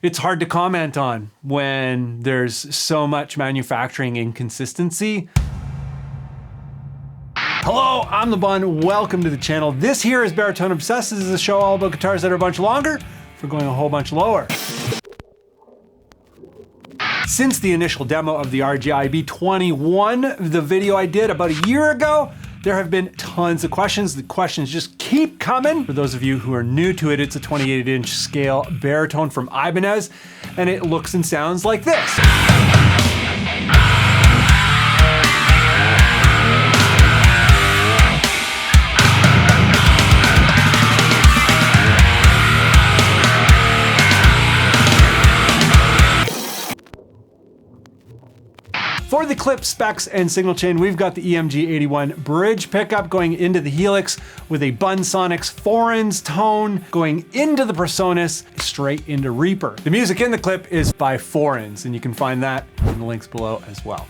It's hard to comment on when there's so much manufacturing inconsistency. Hello, I'm the Bun. Welcome to the channel. This here is Baritone Obsessed. This is a show all about guitars that are a bunch longer for going a whole bunch lower. Since the initial demo of the RGIB21, the video I did about a year ago, there have been tons of questions. The questions just keep coming. For those of you who are new to it, it's a 28-inch scale baritone from Ibanez, and it looks and sounds like this. For the clip specs and signal chain, we've got the RGIB21 bridge pickup going into the HELIX with a Bunsonics 4-ins tone going into the PreSonus straight into Reaper. The music in the clip is by 4-ins, and you can find that in the links below as well.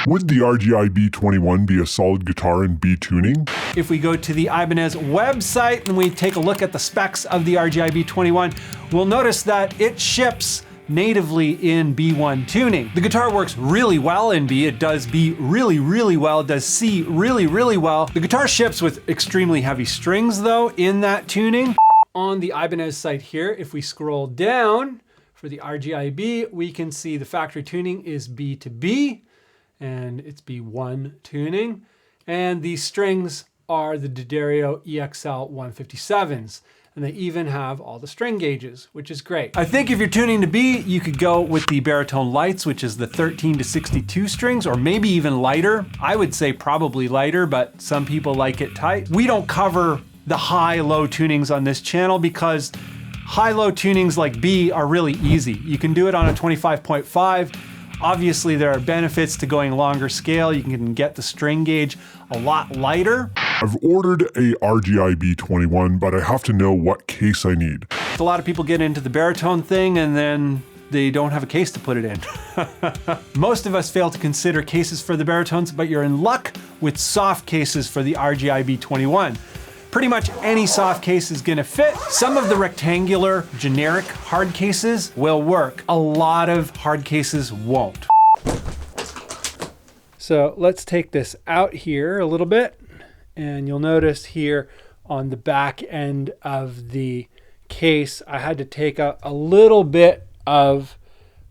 Would the RGIB21 be a solid guitar in B tuning? If we go to the Ibanez website and we take a look at the specs of the RGIB21, we'll notice that it ships natively in B1 tuning. The guitar works really well in B. It does B really, really well. It does C really, really well. The guitar ships with extremely heavy strings though in that tuning. On the Ibanez site here, if we scroll down for the RGIB, we can see the factory tuning is B to B, and it's B1 tuning. And these strings are the D'Addario EXL 157s. And they even have all the string gauges, which is great. I think if you're tuning to B, you could go with the Baritone Lights, which is the 13 to 62 strings, or maybe even lighter. I would say probably lighter, but some people like it tight. We don't cover the high-low tunings on this channel because high-low tunings like B are really easy. You can do it on a 25.5. Obviously, there are benefits to going longer scale. You can get the string gauge a lot lighter. I've ordered a RGIB21, but I have to know what case I need. A lot of people get into the baritone thing and then they don't have a case to put it in. Most of us fail to consider cases for the baritones, but you're in luck with soft cases for the RGIB21. Pretty much any soft case is gonna fit. Some of the rectangular, generic hard cases will work. A lot of hard cases won't. So let's take this out here a little bit. And you'll notice here on the back end of the case, I had to take out a little bit of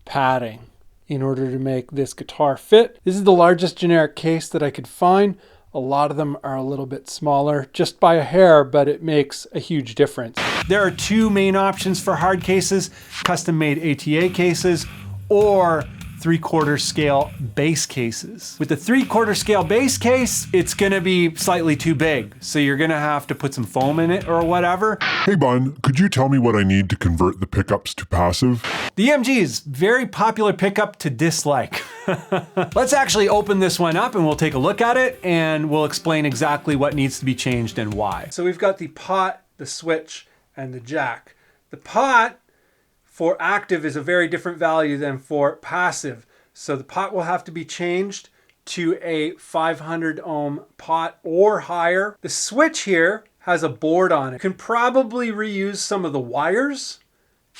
padding in order to make this guitar fit. This is the largest generic case that I could find. A lot of them are a little bit smaller, just by a hair, but it makes a huge difference. There are two main options for hard cases: custom-made ATA cases or 3/4 scale bass cases. With the 3/4 scale bass case, it's gonna be slightly too big, so you're gonna have to put some foam in it or whatever. Hey Bun, could you tell me what I need to convert the pickups to passive? The EMG is very popular pickup to dislike. Let's actually open this one up and we'll take a look at it and we'll explain exactly what needs to be changed and why. So we've got the pot, the switch, and the jack. The pot for active is a very different value than for passive. So the pot will have to be changed to a 500 ohm pot or higher. The switch here has a board on it. You can probably reuse some of the wires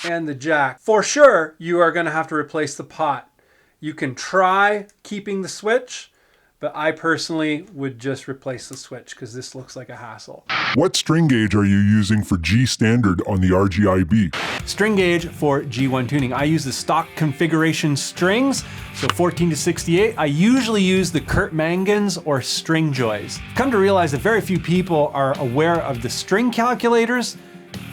and the jack. For sure, you are gonna have to replace the pot. You can try keeping the switch, but I personally would just replace the switch because this looks like a hassle. What string gauge are you using for G standard on the RGIB? String gauge for G1 tuning. I use the stock configuration strings, so 14 to 68. I usually use the Kurt Mangans or String Joys. Come to realize that very few people are aware of the string calculators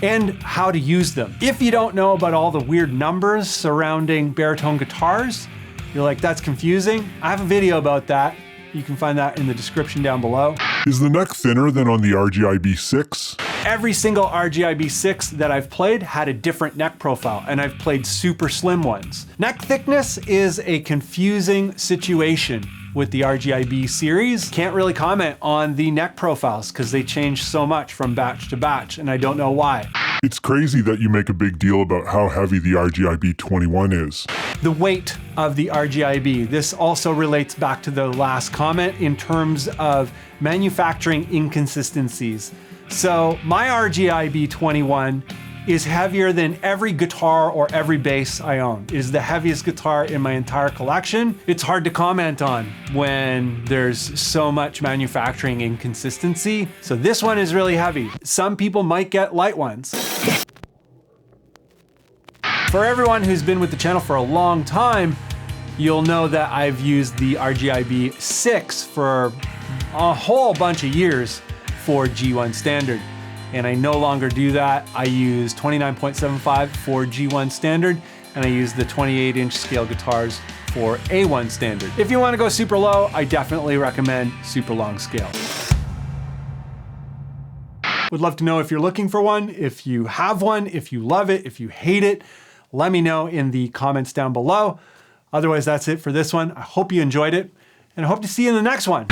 and how to use them. If you don't know about all the weird numbers surrounding baritone guitars, you're like, that's confusing. I have a video about that. You can find that in the description down below. Is the neck thinner than on the RGIB6? Every single RGIB6 that I've played had a different neck profile, and I've played super slim ones. Neck thickness is a confusing situation with the RGIB series. Can't really comment on the neck profiles because they change so much from batch to batch, and I don't know why. It's crazy that you make a big deal about how heavy the RGIB21 is. The weight of the RGIB. This also relates back to the last comment in terms of manufacturing inconsistencies. So my RGIB21 is heavier than every guitar or every bass I own. It is the heaviest guitar in my entire collection. It's hard to comment on when there's so much manufacturing inconsistency. So this one is really heavy. Some people might get light ones. For everyone who's been with the channel for a long time, you'll know that I've used the RGIB6 for a whole bunch of years for G1 standard. And I no longer do that. I use 29.75 for G1 standard, and I use the 28-inch scale guitars for A1 standard. If you want to go super low, I definitely recommend super long scale. Would love to know if you're looking for one, if you have one, if you love it, if you hate it. Let me know in the comments down below. Otherwise, that's it for this one. I hope you enjoyed it, and I hope to see you in the next one.